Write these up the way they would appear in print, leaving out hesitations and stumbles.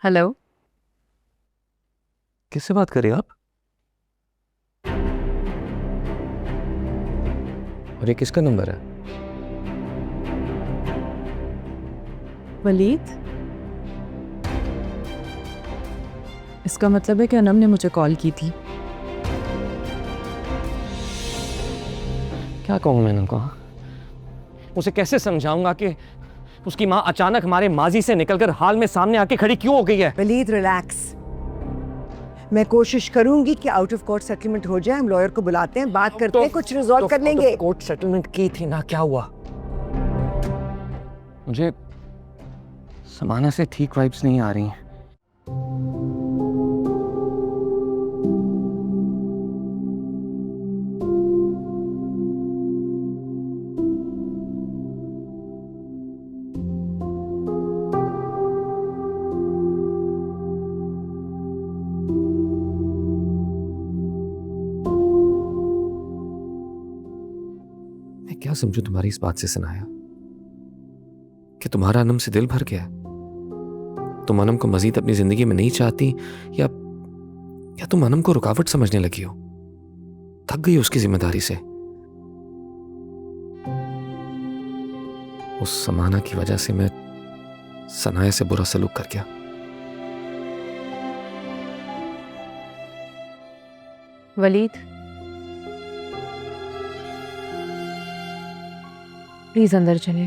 Hello. किससे बात कर रहे हो आप? और ये किसका नंबर है? वलीद, इसका मतलब है कि अनम ने मुझे कॉल की थी। क्या कहूँ मैं उनको? उसे कैसे समझाऊंगा कि उसकी माँ अचानक हमारे माजी से निकलकर हाल में सामने आके खड़ी क्यों हो गई है? वलीद रिलैक्स। मैं कोशिश करूंगी कि आउट ऑफ कोर्ट सेटलमेंट हो जाए। हम लॉयर को बुलाते हैं, बात करते हैं, कुछ रिजॉल्व कर लेंगे। कोर्ट सेटलमेंट की थी ना, क्या हुआ? मुझे समाना से ठीक वाइब्स नहीं आ रही। मैं क्या समझू तुम्हारी इस बात से सनाया कि तुम्हारा अनम से दिल भर गया है? तुम अनम को मजीद अपनी जिंदगी में नहीं चाहती या तुम अनम को रुकावट समझने लगी हो? थक गई उसकी जिम्मेदारी से? उस समाना की वजह से मैं सनाया से बुरा सलूक कर गया। वलीद, प्लीज अंदर चलिए।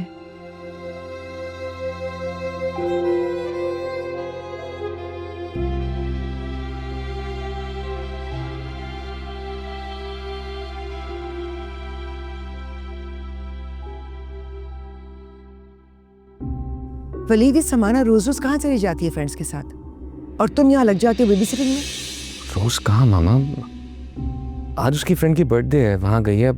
वलीद, ये समाना रोज रोज कहाँ चली जाती है फ्रेंड्स के साथ, और तुम यहाँ लग जाती हो बेबी सिटिंग में? रोज कहाँ मामा? आज उसकी फ्रेंड की बर्थडे है, वहां गई है।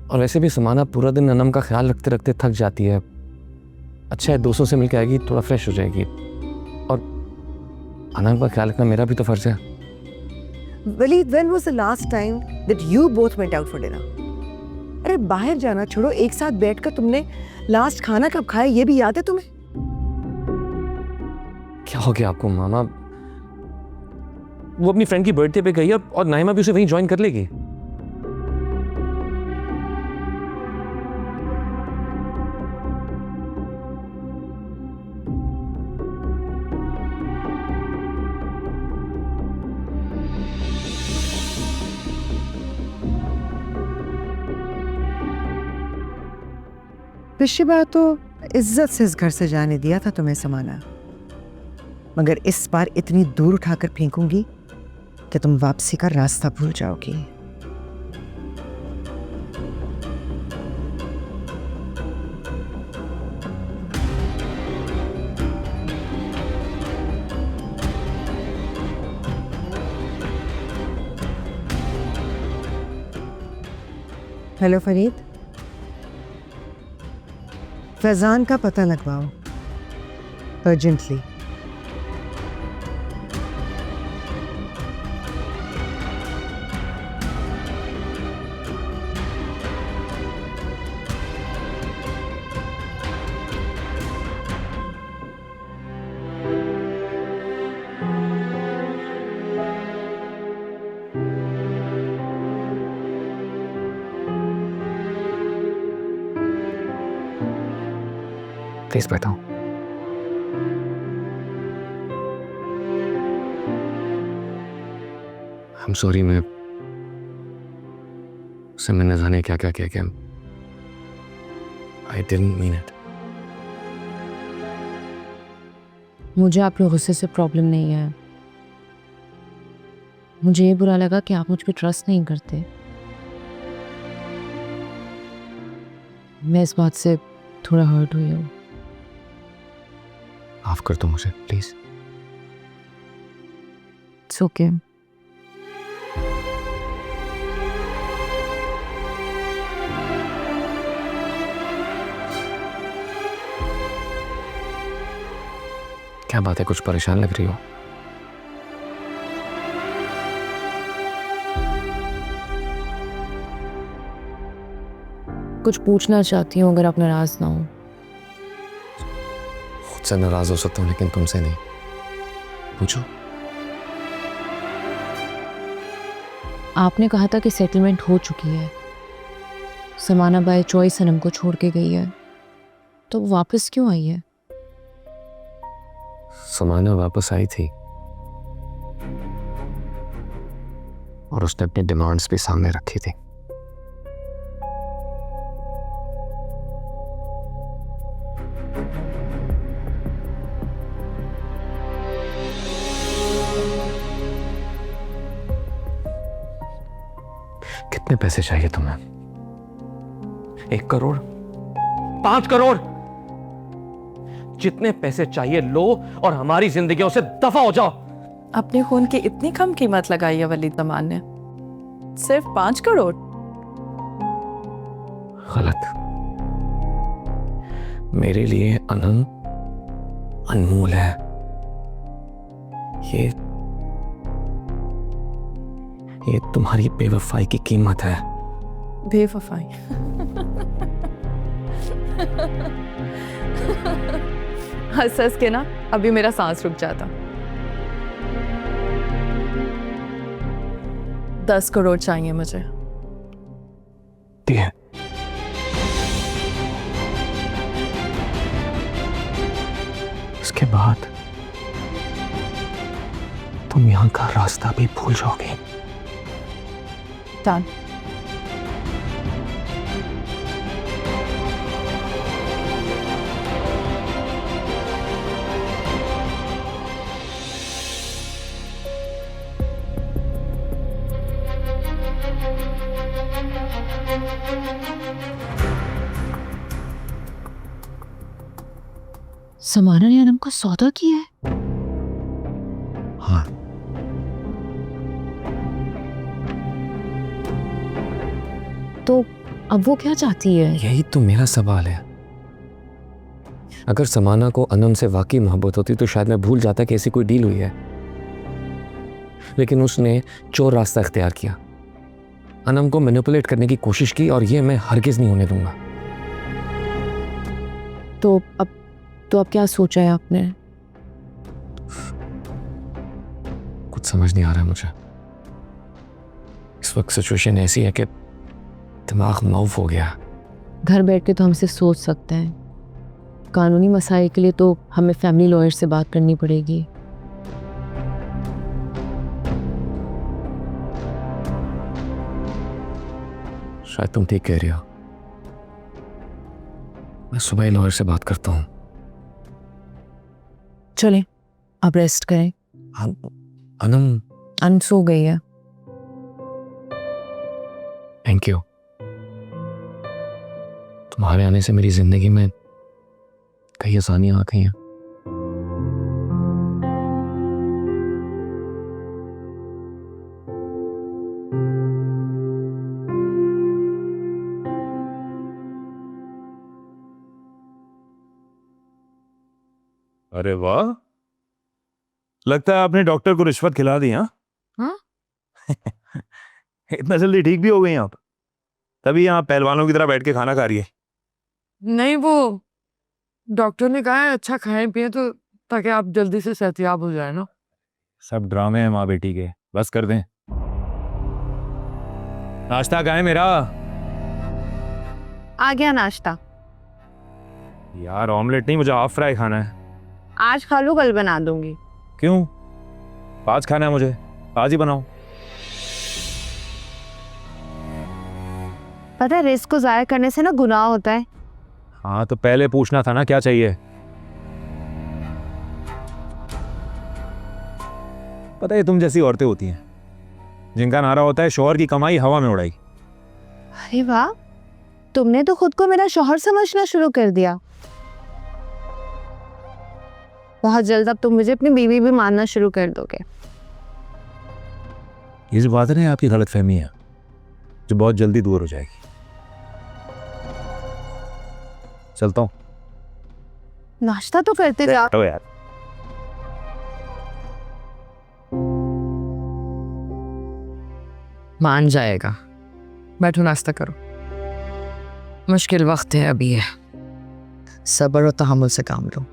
और वैसे भी समाना पूरा दिन अनम का ख्याल रखते रखते थक जाती है। अच्छा है, दोस्तों से मिलकर आएगी, थोड़ा फ्रेश हो जाएगी। और अनम का ख्याल रखना मेरा भी तो फर्ज है। Waleed, when was the last time that you both went out for dinner? अरे बाहर जाना छोड़ो, एक साथ बैठकर तुमने लास्ट खाना कब खाया ये भी याद है तुम्हें? क्या हो गया आपको मामा? वो अपनी फ्रेंड की बर्थडे पे गई है और नाइमा भी उसे वहीं ज्वाइन कर लेगी। पिछली बार तो इज्जत से इस घर से जाने दिया था तुम्हें समाना, मगर इस बार इतनी दूर उठाकर फेंकूंगी कि तुम वापसी का रास्ता भूल जाओगी। हेलो फरीद, फैजान का पता लगवाओ अर्जेंटली। प्लीज बैठाओ। I'm sorry, मैं उससे मैंने जाने क्या क्या किया। I didn't mean it. मुझे आपके गुस्से से प्रॉब्लम नहीं है। मुझे ये बुरा लगा कि आप मुझ पे ट्रस्ट नहीं करते। मैं इस बात से थोड़ा हर्ट हुई हूँ। माफ कर दो मुझे प्लीज। It's okay. क्या बात है, कुछ परेशान लग रही हो? कुछ पूछना चाहती हूँ, अगर आप नाराज ना हो। खुद से नाराज हो सकता हूँ लेकिन तुमसे नहीं। पूछो। आपने कहा था कि सेटलमेंट हो चुकी है, समाना बाय चॉइस सनम को छोड़ के गई है, तो वो वापस क्यों आई है? समाना वापस आई थी और उसने अपनी डिमांड्स भी सामने रखी थी। कितने पैसे चाहिए तुम्हें? 1 करोड़, 5 करोड़, जितने पैसे चाहिए लो और हमारी जिंदगियों से दफा हो जाओ। अपने खून की इतनी कम कीमत लगाई है वलीद जमान ने, सिर्फ 5 करोड़। गलत। मेरे लिए अनम अनमोल है। ये तुम्हारी बेवफाई की कीमत है। बेवफाई। हंस हंस के ना अभी मेरा सांस रुक जाता। 10 करोड़ चाहिए मुझे। दिए। इसके बाद तुम यहां का रास्ता भी भूल जाओगे। डन। समाना ने अनम को सौदा किया है? हाँ। तो अब वो क्या चाहती है? यही तो मेरा सवाल है। अगर समाना को अनम से वाकई मोहब्बत होती तो शायद मैं भूल जाता कि ऐसी कोई डील हुई है, लेकिन उसने चोर रास्ता इख्तियार किया, अनम को मैनिपुलेट करने की कोशिश की, और ये मैं हरगिज नहीं होने दूंगा। तो अब क्या सोचा है आपने? कुछ समझ नहीं आ रहा है मुझे। इस वक्त सिचुएशन ऐसी है कि दिमाग मौफ हो गया। घर बैठ के तो हमसे सोच सकते हैं, कानूनी मसाइल के लिए तो हमें फैमिली लॉयर से बात करनी पड़ेगी। शायद तुम ठीक कह रही हो। मैं सुबह ही लॉयर से बात करता हूँ। चलें, अब रेस्ट करें। अनम अन सो गई है। Thank you. तुम्हारे आने से मेरी जिंदगी में कई आसानियां आ गई हैं। अरे वाह, लगता है आपने डॉक्टर को रिश्वत खिला दी। हाँ? इतना जल्दी ठीक भी हो गई आप? तभी यहाँ पहलवानों की तरह बैठ के खाना खा रही है। नहीं, वो डॉक्टर ने कहा है अच्छा खाएं पिए तो ताकि आप जल्दी से सेहतयाब हो जाए ना। सब ड्रामे हैं माँ बेटी के, बस कर दें। नाश्ता कहाँ है मेरा? आ गया नाश्ता। यार ऑमलेट नहीं, मुझे हाफ फ्राई खाना है। आज खा लो, कल बना दूंगी। क्यों? आज खाना है मुझे, आज ही बनाओ। पता है रिस्क को जाया करने से ना गुनाह होता है। हाँ तो पहले पूछना था ना क्या चाहिए। पता है तुम जैसी औरतें होती हैं जिनका नारा होता है शौहर की कमाई हवा में उड़ाई। अरे वाह, तुमने तो खुद को मेरा शौहर समझना शुरू कर दिया। बहुत जल्द अब तुम मुझे अपनी बीवी भी मानना शुरू कर दोगे। ये जो बात है ना, आपकी गलतफहमी है जो बहुत जल्दी दूर हो जाएगी। चलता हूँ। नाश्ता तो करते जाओ। हटो यार। मान जाएगा, बैठो नाश्ता करो। मुश्किल वक्त है अभी है, सब्र और तहम्मुल से काम लो।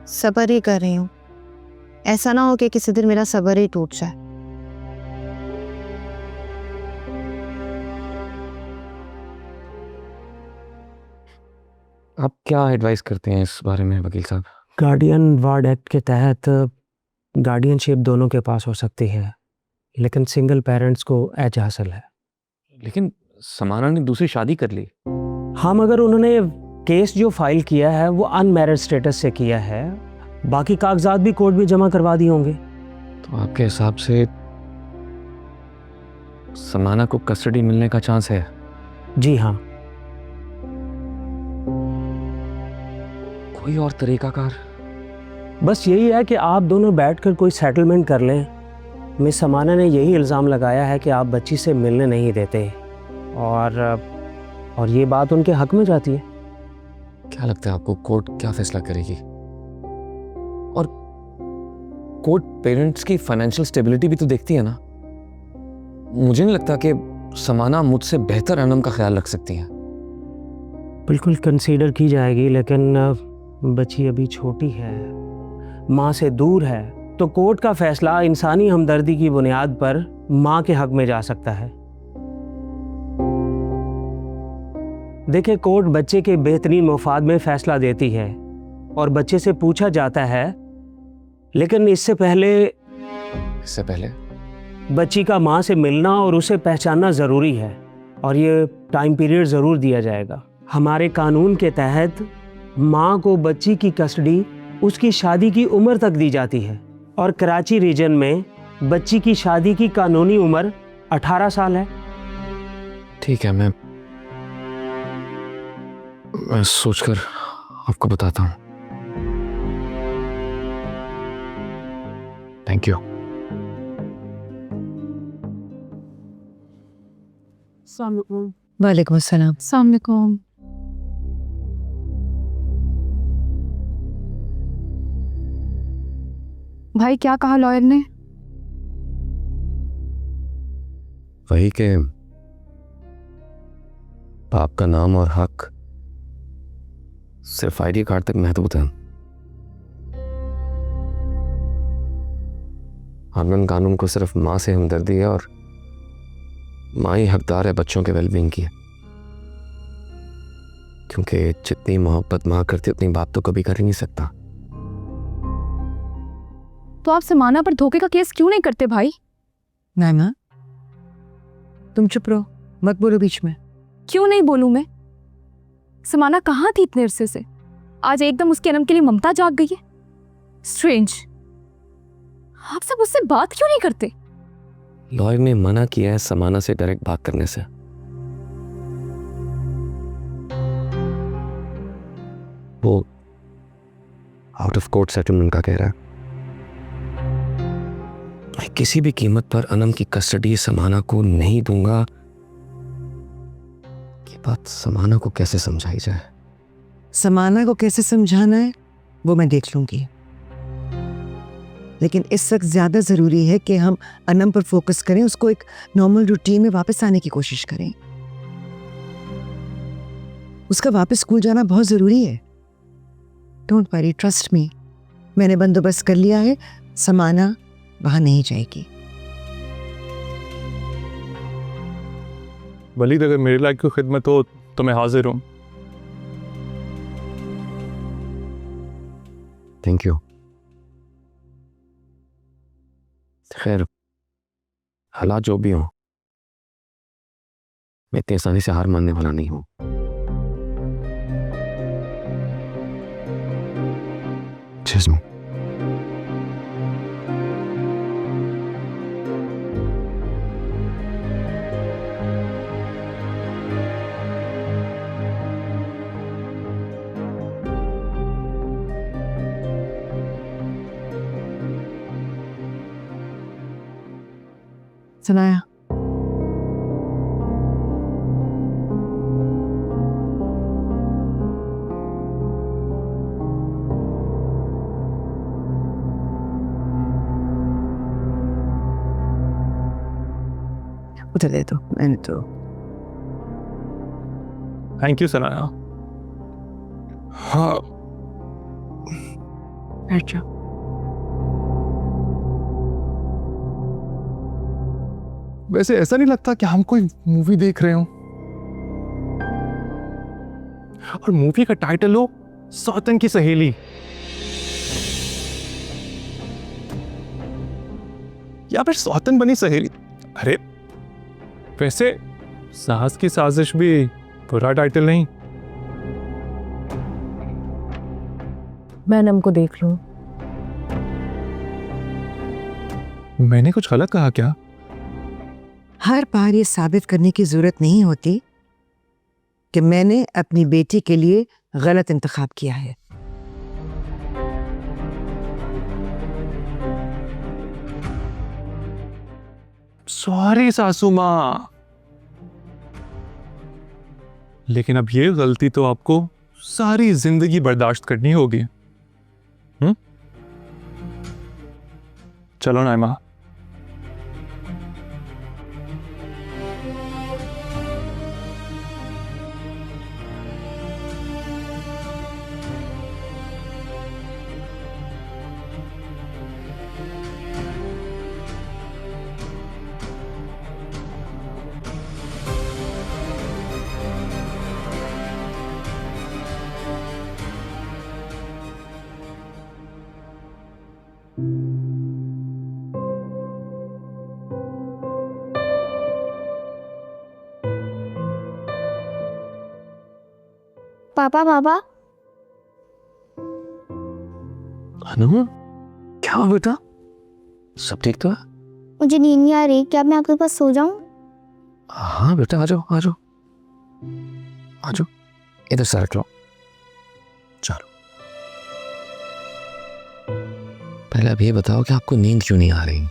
सब्र ही कर रही हूँ। ऐसा ना हो कि किसी दिन मेरा सब्र ही टूट जाए। आप क्या एडवाइस करते हैं इस बारे में वकील साहब? गार्डियन वार्ड एक्ट के तहत गार्डियनशिप दोनों के पास हो सकती है, लेकिन सिंगल पेरेंट्स को एज हासिल है। लेकिन समाना ने दूसरी शादी कर ली। हाँ, मगर उन्होंने केस जो फाइल किया है वो अनमैरिड स्टेटस से किया है। बाकी कागजात भी कोर्ट में जमा करवा दिए होंगे। तो आपके हिसाब से समाना को कस्टडी मिलने का चांस है? जी हाँ। कोई और तरीकाकार? बस यही है कि आप दोनों बैठकर कोई सेटलमेंट कर लें। मिस समाना ने यही इल्ज़ाम लगाया है कि आप बच्ची से मिलने नहीं देते, और ये बात उनके हक में जाती है। क्या लगता है आपको कोर्ट क्या फैसला करेगी? और कोर्ट पेरेंट्स की फाइनेंशियल स्टेबिलिटी भी तो देखती है ना। मुझे नहीं लगता कि समाना मुझसे बेहतर अनम का ख्याल रख सकती हैं। बिल्कुल कंसीडर की जाएगी, लेकिन बच्ची अभी छोटी है, माँ से दूर है, तो कोर्ट का फैसला इंसानी हमदर्दी की बुनियाद पर माँ के हक में जा सकता है। देखिए, कोर्ट बच्चे के बेहतरीन मुफाद में फैसला देती है और बच्चे से पूछा जाता है, लेकिन इससे पहले बच्ची का माँ से मिलना और उसे पहचानना ज़रूरी है, और ये टाइम पीरियड ज़रूर दिया जाएगा। हमारे कानून के तहत माँ को बच्ची की कस्टडी उसकी शादी की उम्र तक दी जाती है, और कराची रीजन में बच्ची की शादी की कानूनी उम्र 18 साल है। ठीक है, मैं सोचकर आपको बताता हूँ। Thank you. वालेकुम अस्सलाम। अस्सलाम वालेकुम। भाई क्या कहा लॉयर ने? वही के बाप का नाम और हक सिर्फ आईडी कार्ड तक महदूद है। हमने कानून को सिर्फ माँ से हमदर्दी है, और माँ ही हकदार है बच्चों के वेलबींग की, क्योंकि जितनी मोहब्बत माँ करती उतनी बाप तो कभी कर ही नहीं सकता। तो आप समाना पर धोखे का केस क्यों नहीं करते भाई? नाइमा, तुम चुप रहो, मत बोलो बीच में। क्यों नहीं बोलूं मैं? समाना कहाँ थी इतने अरसे से? आज एकदम उसके अनम के लिए ममता जाग गई है। स्ट्रेंज। आप सब उससे बात क्यों नहीं करते? लॉयर ने मना किया है समाना से डायरेक्ट बात करने से। वो आउट ऑफ कोर्ट सेटलमेंट का कह रहा है। मैं किसी भी कीमत पर अनम की कस्टडी समाना को नहीं दूंगा। ये बात समाना को कैसे समझाई जाए? समाना को कैसे समझाना है वो मैं देख लूंगी, लेकिन इस वक्त ज्यादा जरूरी है कि हम अनम पर फोकस करें, उसको एक नॉर्मल रूटीन में वापस आने की कोशिश करें। उसका वापस स्कूल जाना बहुत जरूरी है। डोंट वरी, ट्रस्ट मी, मैंने बंदोबस्त कर लिया है। समाना वहां नहीं जाएगी। वलीद, अगर मेरे लायक कोई खिदमत हो तो मैं हाजिर हूँ। Thank you. खैर, हालात जो भी हो, मैं इतनी आसानी से हार मानने वाला नहीं हूं। जिस्म सनाया, उधर दे दो, मैंने तो। Thank you Sanaya. बैठ जाओ। वैसे ऐसा नहीं लगता कि हम कोई मूवी देख रहे हो? और मूवी का टाइटल हो सौतन की सहेली। या फिर सौतन बनी सहेली। अरे वैसे साहस की साजिश भी बुरा टाइटल नहीं। मैं नम को देख लूं। मैंने कुछ गलत कहा क्या? हर बार ये साबित करने की जरूरत नहीं होती कि मैंने अपनी बेटी के लिए गलत इंतखाब किया है। सॉरी सासू माँ, लेकिन अब ये गलती तो आपको सारी जिंदगी बर्दाश्त करनी होगी। चलो नाइमा। पापा पापा अनु, क्या हुआ बेटा? सब ठीक तो है? मुझे नींद नहीं आ रही, क्या मैं आपके पास सो जाऊं? हाँ बेटा, आ जाओ आ जाओ आ जाओ, इधर से रख लो। चलो, पहले अब ये बताओ कि आपको नींद क्यों नहीं आ रही?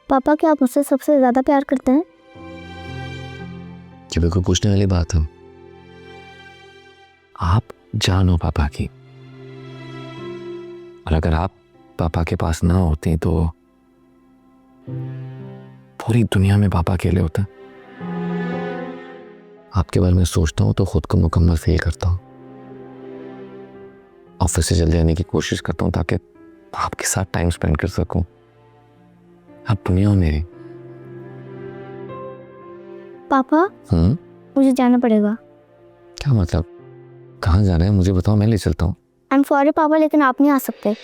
पापा क्या आप मुझसे सबसे ज्यादा प्यार करते हैं? ये बिल्कुल पूछने वाली बात है। आप जानो पापा की, और अगर आप पापा के पास ना होती तो पूरी दुनिया में पापा अकेले होते। आपके बारे में सोचता हूँ तो खुद को मुकम्मल फील करता हूँ। ऑफिस से जल्दी आने की कोशिश करता हूँ ताकि आपके साथ टाइम स्पेंड कर सकूं। आप दुनिया हो मेरी। पापा मुझे जाना पड़ेगा। क्या मतलब? कहाँ जा रहे हैं मुझे बताओ, मैं ले चलता हूँ। आई एम सॉरी पापा, लेकिन आप नहीं आ सकते।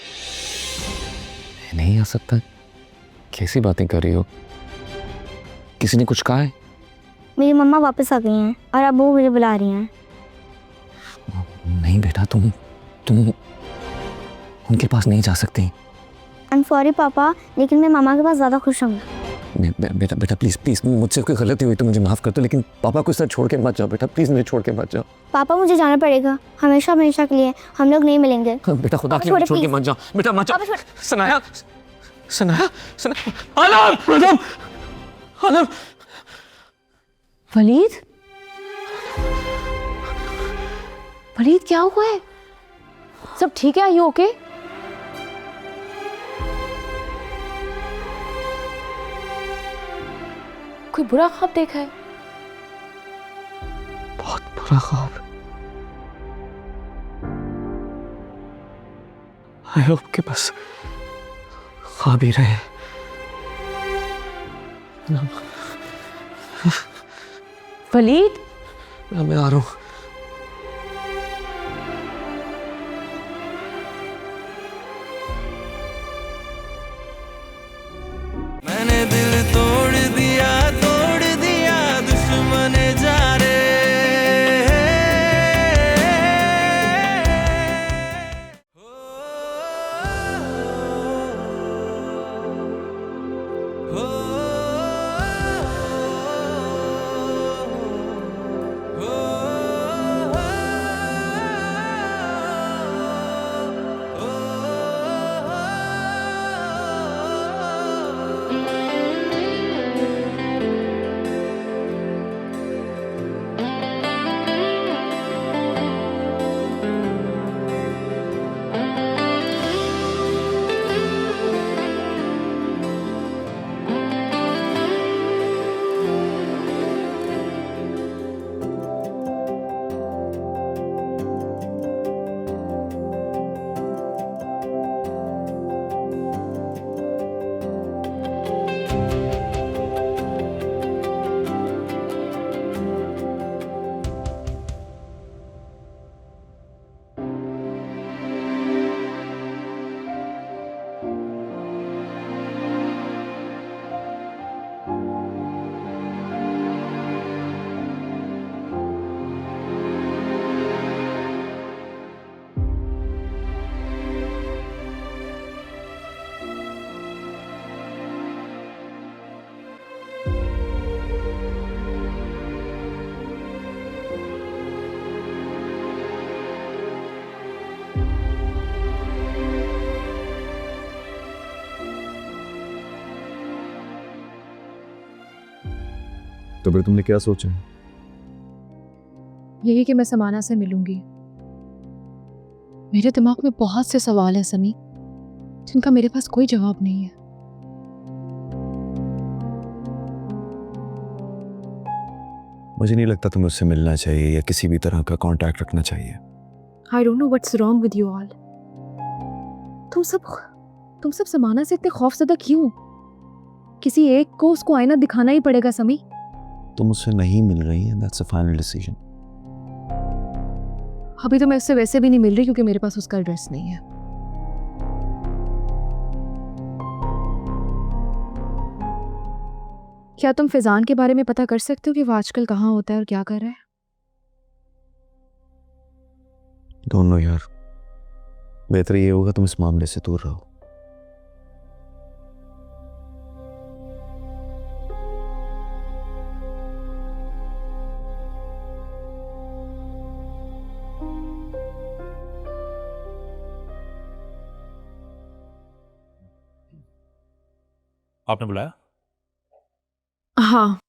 नहीं आ सकता? कैसी बातें कर रही हो? किसी ने कुछ कहा है? मेरी मम्मा वापस आ गई हैं और अब वो मुझे बुला रही हैं। नहीं बेटा, तुम उनके पास नहीं जा सकती। आई एम सॉरी पापा, लेकिन मैं मामा के पास ज़्यादा खुश हूँ। बेटा बेटा प्लीज प्लीज, मुझसे कोई गलती हुई तो मुझे माफ कर दो, लेकिन पापा को इस तरह छोड़ के मत जाओ बेटा, प्लीज मुझे छोड़ के मत जाओ। पापा मुझे जाना पड़ेगा, हमेशा हमेशा के लिए हम लोग नहीं मिलेंगे। बेटा खुदा के लिए छोड़ के मत जाओ बेटा, मत जाओ। सनाया सनाया सनाया, आलम आलम आलम। वलीद, वलीद क्या हुआ है? सब ठीक है? You okay? कोई बुरा ख्वाब देखा है? बहुत बुरा ख्वाब। आई होप के बस ख्वाब ही रहे। वलीद, मैं आ रहा हूँ। मैंने दिल तोड़ दिया दुश्मन जा रे। हो तो फिर तुमने क्या सोचा है? यही कि मैं समाना से मिलूंगी। मेरे दिमाग में बहुत से सवाल हैं समी, जिनका मेरे पास कोई जवाब नहीं है। मुझे नहीं लगता तुम्हें उससे मिलना चाहिए या किसी भी तरह का कांटेक्ट रखना चाहिए। I don't know what's wrong with you all. तुम सब समाना से इतने खौफजदा क्यों? किसी एक को उसको आईना दिखाना ही पड़ेगा समी। तुम उससे नहीं मिल रही है, that's a final decision. अभी तो मैं उससे वैसे भी नहीं मिल रही क्योंकि मेरे पास उसका एड्रेस नहीं है। क्या तुम फिजान के बारे में पता कर सकते हो कि वो आजकल कहाँ होता है और क्या कर रहा है? दोनों यार, बेहतर ये होगा तुम इस मामले से दूर रहो। आपने बुलाया? हाँ,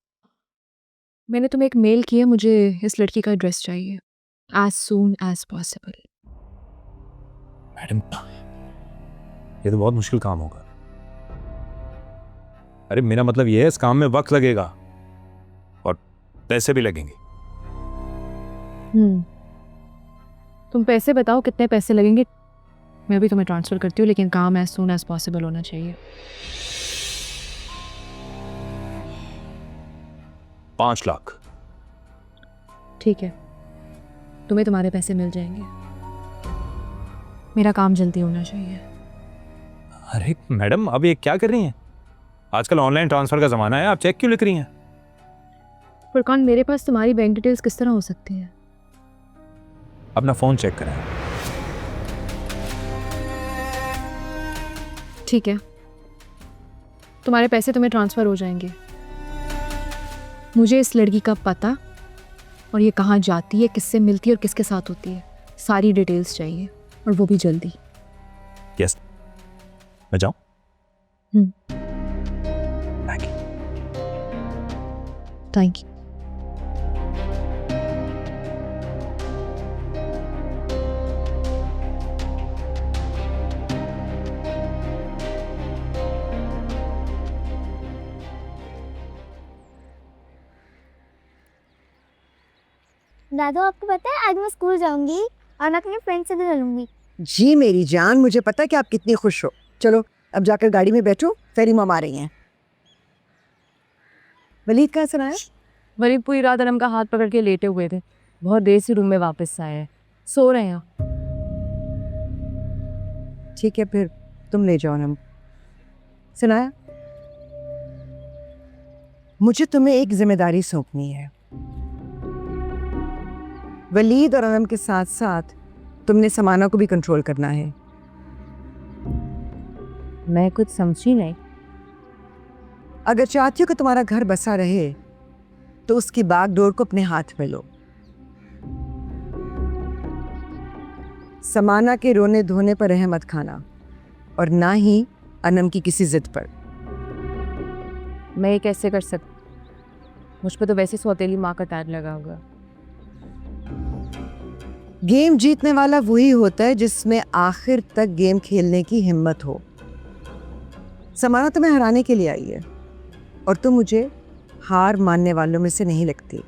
मैंने तुम्हें एक मेल किया, मुझे इस लड़की का एड्रेस चाहिए as soon as possible. Madam, ये तो बहुत मुश्किल काम होगा। अरे मेरा मतलब ये है, इस काम में वक्त लगेगा और पैसे भी लगेंगे। तुम पैसे बताओ, कितने पैसे लगेंगे? मैं भी तुम्हें ट्रांसफर करती हूँ, लेकिन काम as soon as possible होना चाहिए। 5 लाख। ठीक है, तुम्हें तुम्हारे पैसे मिल जाएंगे। मेरा काम जल्दी होना चाहिए। अरे मैडम, अब ये क्या कर रही हैं? आजकल ऑनलाइन ट्रांसफर का जमाना है, आप चेक क्यों लिख रही हैं? फुरकान, मेरे पास तुम्हारी बैंक डिटेल्स किस तरह हो सकती है? अपना फोन चेक करें। ठीक है, तुम्हारे पैसे तुम्हें ट्रांसफर हो जाएंगे। मुझे इस लड़की का पता और ये कहाँ जाती है, किससे मिलती है और किसके साथ होती है, सारी डिटेल्स चाहिए, और वो भी जल्दी। यस, मैं जाऊं? Thank you. दादू, आपको पता है आज मैं स्कूल जाऊंगी और मैं अपने फ्रेंड से भी मिलूंगी। जी मेरी जान, मुझे पता है कि आप कितनी खुश हो। चलो अब जाकर गाड़ी में बैठो, फेरी मम आ रही हैं। वलीद कहाँ से आया? वरीब पूरी रात अनम का हाथ पकड़ के लेटे हुए थे, बहुत देर से रूम में वापस आए हैं, सो रहे हैं। ठीक है, फिर तुम ले जाओ अनम। सुनाया, मुझे तुम्हें एक जिम्मेदारी सौंपनी है। वलीद और अनम के साथ साथ तुमने समाना को भी कंट्रोल करना है। मैं कुछ समझी नहीं। अगर चाहती हो कि तुम्हारा घर बसा रहे तो उसकी बागडोर को अपने हाथ में लो। समाना के रोने धोने पर रहम मत खाना और ना ही अनम की किसी जिद पर। मैं ये कैसे कर सकती? मुझ पर तो वैसे सौतेली माँ का टैग लगा होगा। गेम जीतने वाला वही होता है जिसमें आखिर तक गेम खेलने की हिम्मत हो। समाना तुम्हें हराने के लिए आई है और तुम मुझे हार मानने वालों में से नहीं लगती।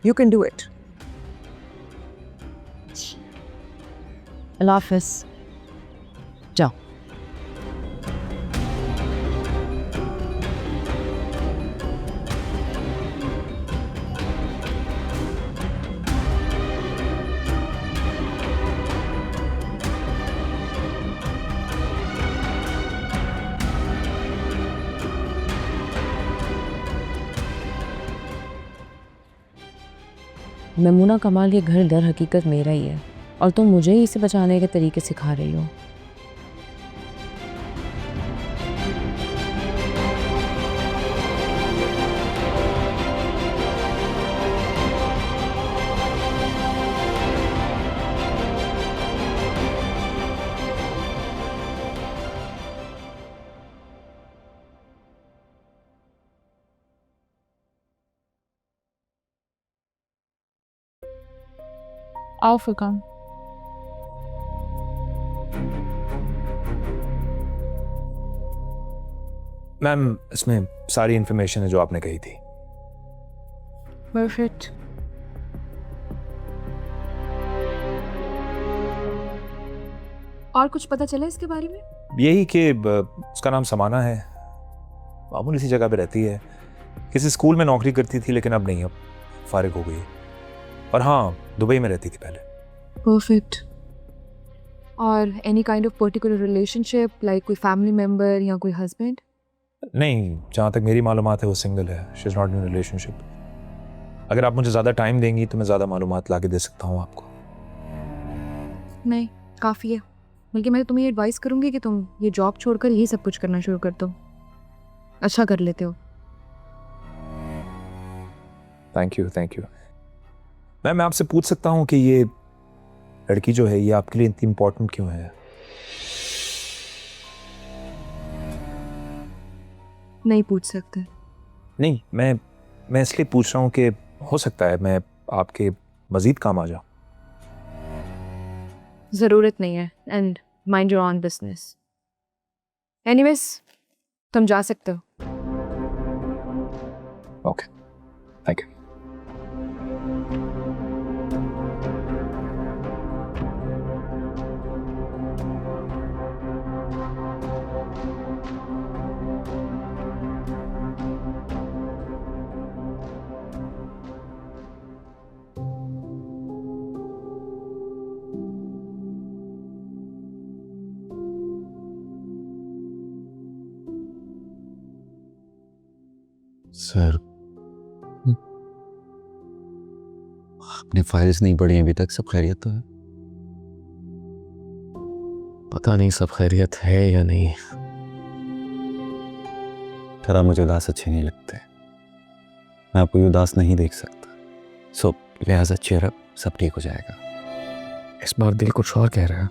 You can do it. अल्लाह हाफ़िज़, जाओ। मेमुना कमाल ये घर दर हकीकत मेरा ही है और तुम मुझे ही इसे बचाने के तरीके सिखा रही हो। आओ फुरकान। मैम इसमें सारी इन्फॉर्मेशन है जो आपने कही थी। परफेक्ट। और कुछ पता चला इसके बारे में? यही कि उसका नाम समाना है, मामूली सी जगह पे रहती है, किसी स्कूल में नौकरी करती थी लेकिन अब नहीं, अब फारिग हो गई। और हाँ, दुबई में रहती थी पहले। परफेक्ट। और any kind of particular relationship, like कोई फैमिली मेंबर या कोई हस्बैंड? नहीं, जहाँ तक मेरी मालूमात है वो सिंगल है, she is not in relationship. अगर आप मुझे ज़्यादा टाइम देंगी तो मैं ज़्यादा मालूमात ला के दे सकता हूँ आपको। नहीं, काफ़ी है। बल्कि मैं तुम्हें एडवाइस करूंगी कि तुम ये जॉब छोड़कर यही सब कुछ करना शुरू कर दो। अच्छा कर लेते हो। Thank you, thank you. मैं आपसे पूछ सकता हूँ कि ये लड़की जो है ये आपके लिए इतनी इम्पोर्टेंट क्यों है? नहीं पूछ सकते। नहीं, मैं इसलिए पूछ रहा हूँ कि हो सकता है मैं आपके मज़ीद काम आ जाऊँ। ज़रूरत नहीं है, and mind your own business. Anyways, तुम जा सकते हो। Okay, thank you. सर, आपने फाइल्स नहीं पढ़ी अभी तक? सब खैरियत तो है? पता नहीं सब खैरियत है या नहीं। फिर आप मुझे उदास अच्छे नहीं लगते, मैं आपको उदास नहीं देख सकता। सो लिहाजा चेयर अप, सब ठीक हो जाएगा। इस बार दिल कुछ और कह रहा है।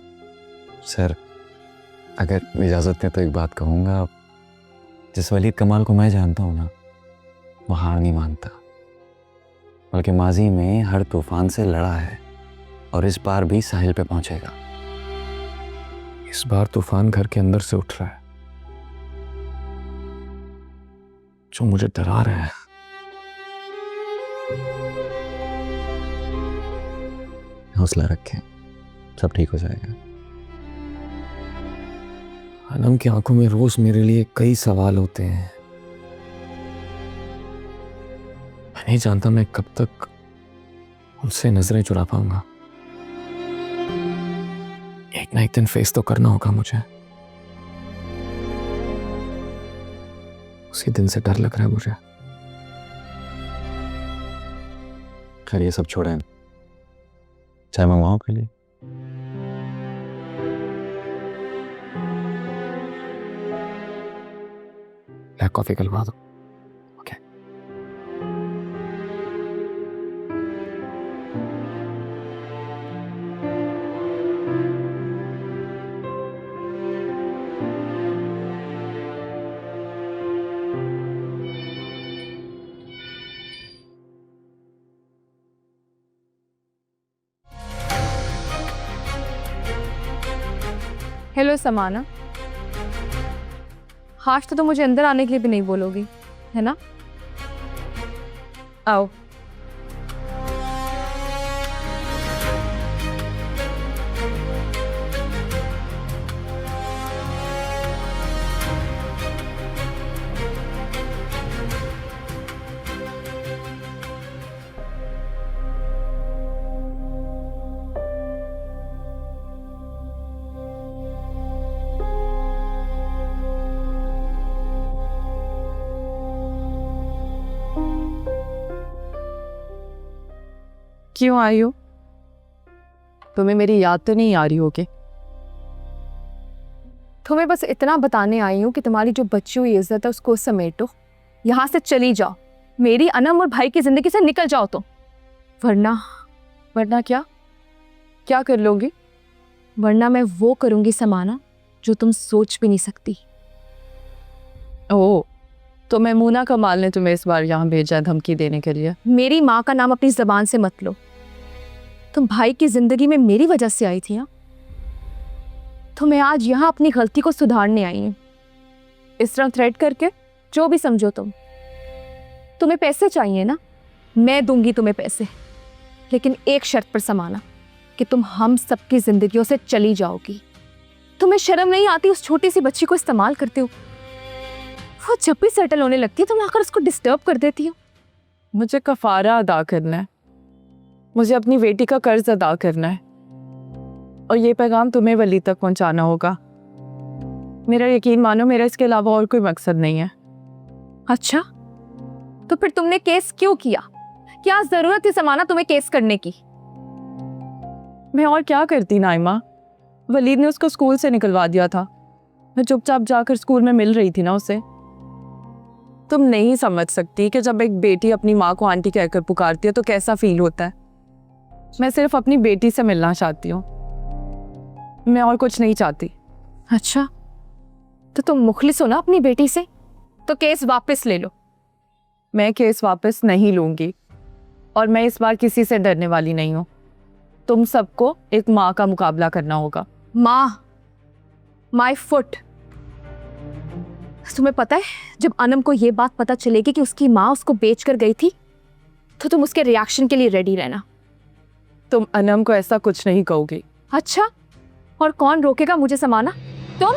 सर, अगर इजाज़त दें तो एक बात कहूँगा। जिस वलीद कमाल को मैं जानता हूँ ना, वो हार नहीं मानता, बल्कि माजी में हर तूफान से लड़ा है और इस बार भी साहिल पे पहुंचेगा। इस बार तूफान घर के अंदर से उठ रहा है जो मुझे डरा रहा है। हौसला रखें, सब ठीक हो जाएगा। अनम की आंखों में रोज मेरे लिए कई सवाल होते हैं। मैं नहीं जानता मैं कब तक उनसे नजरें चुरा पाऊंगा। एक ना एक दिन फेस तो करना होगा मुझे। उसी दिन से डर लग रहा है मुझे। खैर ये सब छोड़ें, चाय मंगवाऊं के लिए? ब्लैक कॉफी करवा दो। ओके। हेलो समाना, आज तो मुझे अंदर आने के लिए भी नहीं बोलोगी, है ना? आओ। क्यों आई हो? तुम्हें मेरी याद तो नहीं आ रही होगी? तुम्हें बस इतना बताने आई हूँ कि तुम्हारी जो बची हुई इज्जत है उसको समेटो, यहाँ से चली जाओ, मेरी अनम और भाई की जिंदगी से निकल जाओ तुम। वरना क्या कर लोगी? वरना मैं वो करूँगी समाना जो तुम सोच भी नहीं सकती। ओह, तो मैमूना कमाल ने तुम्हें इस बार यहाँ भेजा है धमकी देने के लिए? मेरी माँ का नाम अपनी जबान से मत लो। तुम भाई की जिंदगी में मेरी वजह से आई थी ना, तो मैं आज यहाँ अपनी गलती को सुधारने आई हूँ। इस तरह थ्रेट करके जो भी समझो तुम्हें पैसे चाहिए ना, मैं दूंगी तुम्हें पैसे, लेकिन एक शर्त पर समाना कि तुम हम सबकी जिंदगियों से चली जाओगी। तुम्हें शर्म नहीं आती उस छोटी सी बच्ची को इस्तेमाल करते हो? वो जब भी सेटल होने लगती है तुम आकर उसको डिस्टर्ब कर देती हो। मुझे कफारा अदा करना है, मुझे अपनी बेटी का कर्ज अदा करना है, और ये पैगाम तुम्हें वली तक पहुंचाना होगा। मेरा यकीन मानो, मेरा इसके अलावा और कोई मकसद नहीं है। अच्छा, तो फिर तुमने केस क्यों किया? क्या जरूरत थी समाना तुम्हें केस करने की? मैं और क्या करती नाइमा, वलीद ने उसको स्कूल से निकलवा दिया था। मैं चुपचाप जाकर स्कूल में मिल रही थी ना उसे। तुम नहीं समझ सकती कि जब एक बेटी अपनी माँ को आंटी कहकर पुकारती है तो कैसा फील होता है। मैं सिर्फ अपनी बेटी से मिलना चाहती हूँ, मैं और कुछ नहीं चाहती। अच्छा, तो तुम मुखलिस हो ना अपनी बेटी से, तो केस वापस ले लो। मैं केस वापस नहीं लूंगी, और मैं इस बार किसी से डरने वाली नहीं हूँ। तुम सबको एक माँ का मुकाबला करना होगा। माँ, माय फुट। तुम्हें पता है, जब अनम को यह बात पता चलेगी कि उसकी माँ उसको बेचकर गई थी, तो तुम उसके रिएक्शन के लिए रेडी रहना। तुम अनम को ऐसा कुछ नहीं कहोगी। अच्छा, और कौन रोकेगा मुझे समाना? तुम?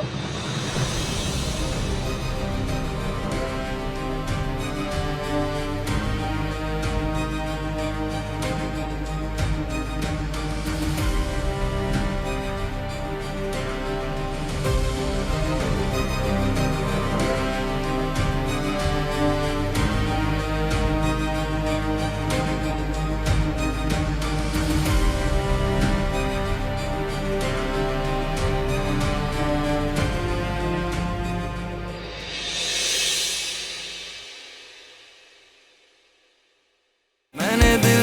मैंने दिल